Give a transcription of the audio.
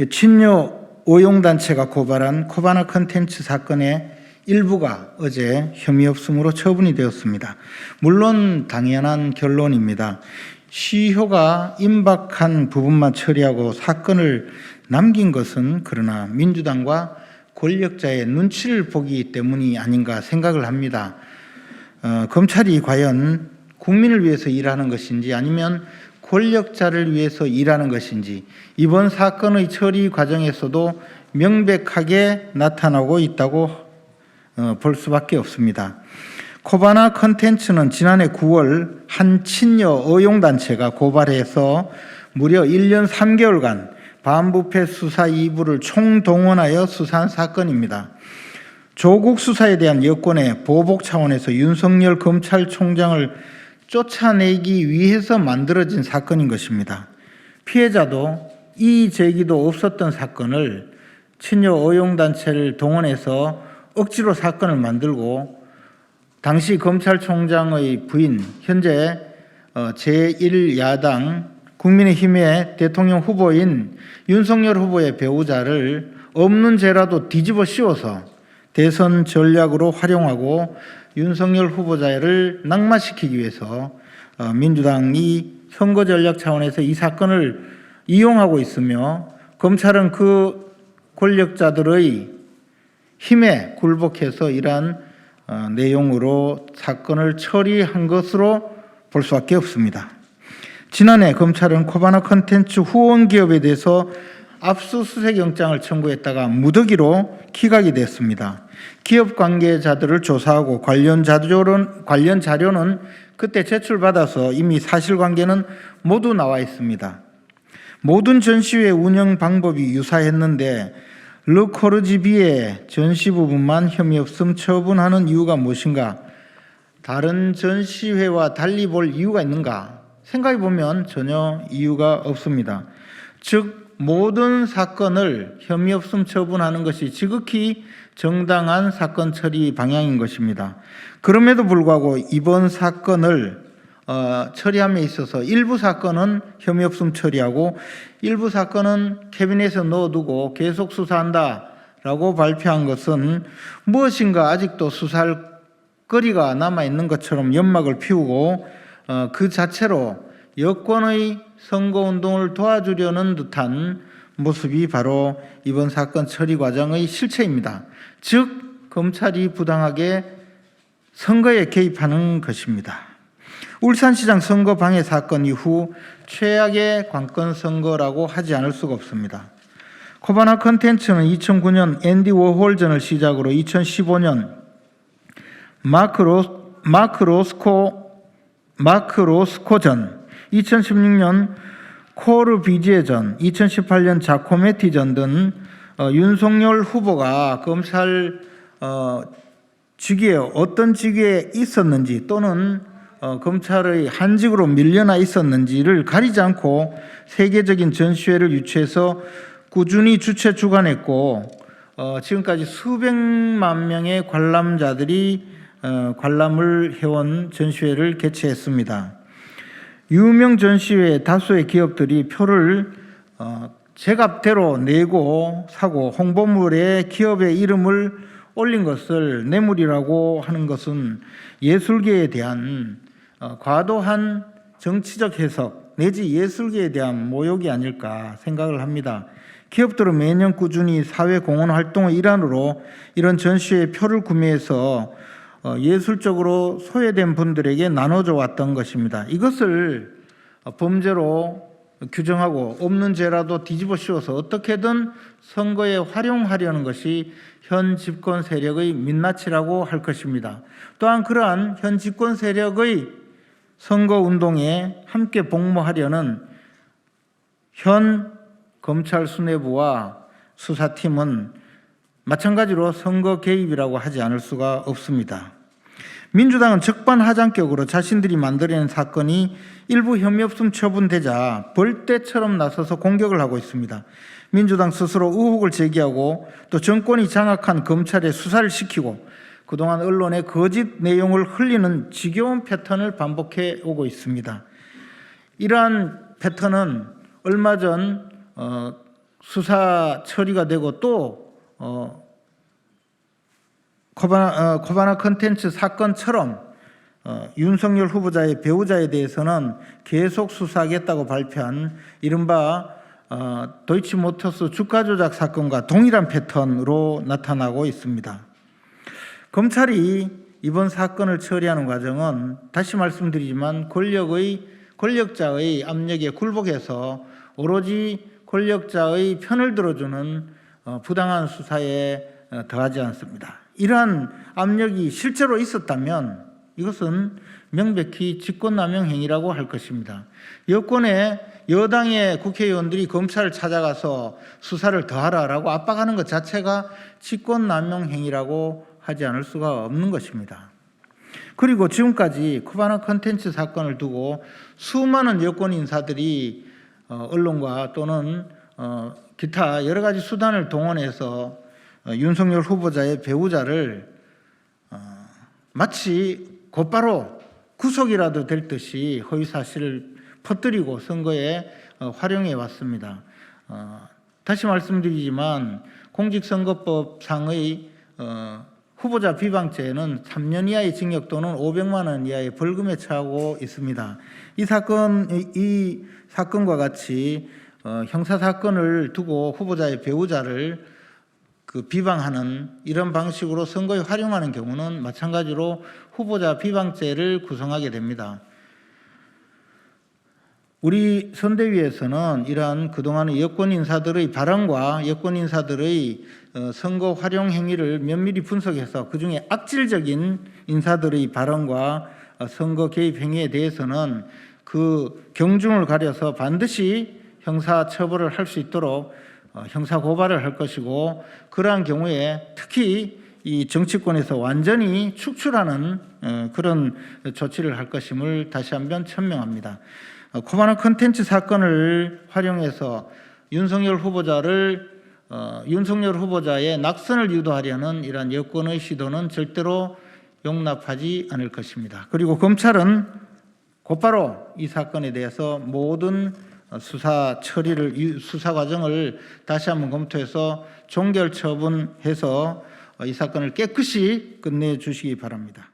친여 오용단체가 고발한 코바나 컨텐츠 사건의 일부가 어제 혐의 없음으로 처분이 되었습니다. 물론 당연한 결론입니다. 시효가 임박한 부분만 처리하고 사건을 남긴 것은 그러나 민주당과 권력자의 눈치를 보기 때문이 아닌가 생각을 합니다. 검찰이 과연 국민을 위해서 일하는 것인지 아니면 권력자를 위해서 일하는 것인지 이번 사건의 처리 과정에서도 명백하게 나타나고 있다고 볼 수밖에 없습니다. 코바나 컨텐츠는 지난해 9월 한 친여 어용단체가 고발해서 무려 1년 3개월간 반부패 수사 2부를 총동원하여 수사한 사건입니다. 조국 수사에 대한 여권의 보복 차원에서 윤석열 검찰총장을 쫓아내기 위해서 만들어진 사건인 것입니다. 피해자도 이의 제기도 없었던 사건을 친여 어용단체를 동원해서 억지로 사건을 만들고 당시 검찰총장의 부인, 현재 제1야당 국민의힘의 대통령 후보인 윤석열 후보의 배우자를 없는 죄라도 뒤집어 씌워서 대선 전략으로 활용하고 윤석열 후보자를 낙마시키기 위해서 민주당이 선거 전략 차원에서 이 사건을 이용하고 있으며 검찰은 그 권력자들의 힘에 굴복해서 이러한 내용으로 사건을 처리한 것으로 볼 수밖에 없습니다. 지난해 검찰은 코바나 컨텐츠 후원 기업에 대해서 압수수색 영장을 청구했다가 무더기로 기각이 됐습니다. 기업 관계자들을 조사하고 관련 자료는 그때 제출받아서 이미 사실관계는 모두 나와 있습니다. 모든 전시회 운영 방법이 유사했는데 르코르지비의 전시 부분만 혐의 없음 처분하는 이유가 무엇인가? 다른 전시회와 달리 볼 이유가 있는가? 생각해 보면 전혀 이유가 없습니다. 즉 모든 사건을 혐의 없음 처분하는 것이 지극히 정당한 사건 처리 방향인 것입니다. 그럼에도 불구하고 이번 사건을 처리함에 있어서 일부 사건은 혐의 없음 처리하고 일부 사건은 캐비넷에 넣어두고 계속 수사한다라고 발표한 것은 무엇인가 아직도 수사할 거리가 남아있는 것처럼 연막을 피우고 그 자체로 여권의 선거운동을 도와주려는 듯한 모습이 바로 이번 사건 처리 과정의 실체입니다. 즉 검찰이 부당하게 선거에 개입하는 것입니다. 울산시장 선거 방해 사건 이후 최악의 관건 선거라고 하지 않을 수가 없습니다. 코바나 컨텐츠는 2009년 앤디 워홀전을 시작으로 2015년 마크 로스코전, 2016년 코르비지에전, 2018년 자코메티전 등 윤석열 후보가 검찰 직위에 어떤 직위에 있었는지 또는 검찰의 한직으로 밀려나 있었는지를 가리지 않고 세계적인 전시회를 유치해서 꾸준히 주최 주관했고 지금까지 수백만 명의 관람자들이 관람을 해온 전시회를 개최했습니다. 유명 전시회 다수의 기업들이 표를 제값대로 내고 사고 홍보물에 기업의 이름을 올린 것을 뇌물이라고 하는 것은 예술계에 대한 과도한 정치적 해석 내지 예술계에 대한 모욕이 아닐까 생각을 합니다. 기업들은 매년 꾸준히 사회공헌 활동의 일환으로 이런 전시회 표를 구매해서 예술적으로 소외된 분들에게 나눠줘 왔던 것입니다. 이것을 범죄로 규정하고 없는 죄라도 뒤집어 씌워서 어떻게든 선거에 활용하려는 것이 현 집권 세력의 민낯이라고 할 것입니다. 또한 그러한 현 집권 세력의 선거운동에 함께 복무하려는 현 검찰 수뇌부와 수사팀은 마찬가지로 선거 개입이라고 하지 않을 수가 없습니다. 민주당은 적반하장격으로 자신들이 만들어낸 사건이 일부 혐의 없음 처분되자 벌떼처럼 나서서 공격을 하고 있습니다. 민주당 스스로 의혹을 제기하고 또 정권이 장악한 검찰에 수사를 시키고 그동안 언론에 거짓 내용을 흘리는 지겨운 패턴을 반복해 오고 있습니다. 이러한 패턴은 얼마 전 수사 처리가 되고 또 코바나 컨텐츠 사건처럼 윤석열 후보자의 배우자에 대해서는 계속 수사하겠다고 발표한 이른바 도이치모터스 주가 조작 사건과 동일한 패턴으로 나타나고 있습니다. 검찰이 이번 사건을 처리하는 과정은 다시 말씀드리지만 권력자의 압력에 굴복해서 오로지 권력자의 편을 들어주는 부당한 수사에 더하지 않습니다. 이러한 압력이 실제로 있었다면 이것은 명백히 직권남용 행위라고 할 것입니다. 여당의 국회의원들이 검찰을 찾아가서 수사를 더하라라고 압박하는 것 자체가 직권남용 행위라고 하지 않을 수가 없는 것입니다. 그리고 지금까지 코바나 컨텐츠 사건을 두고 수많은 여권 인사들이 언론과 또는 기타 여러 가지 수단을 동원해서 윤석열 후보자의 배우자를 마치 곧바로 구속이라도 될 듯이 허위사실을 퍼뜨리고 선거에 활용해 왔습니다. 다시 말씀드리지만 공직선거법상의 후보자 비방죄는 3년 이하의 징역 또는 500만 원 이하의 벌금에 처하고 있습니다. 이 사건과 같이 형사 사건을 두고 후보자의 배우자를 비방하는 이런 방식으로 선거에 활용하는 경우는 마찬가지로 후보자 비방죄를 구성하게 됩니다. 우리 선대위에서는 이러한 그동안의 여권 인사들의 발언과 여권 인사들의 선거 활용 행위를 면밀히 분석해서 그중에 악질적인 인사들의 발언과 선거 개입 행위에 대해서는 그 경중을 가려서 반드시 형사 처벌을 할 수 있도록 형사 고발을 할 것이고, 그러한 경우에 특히 이 정치권에서 완전히 축출하는 그런 조치를 할 것임을 다시 한번 천명합니다. 코바나 컨텐츠 사건을 활용해서 윤석열 후보자의 낙선을 유도하려는 이러한 여권의 시도는 절대로 용납하지 않을 것입니다. 그리고 검찰은 곧바로 이 사건에 대해서 모든 수사 과정을 다시 한번 검토해서 종결 처분해서 이 사건을 깨끗이 끝내주시기 바랍니다.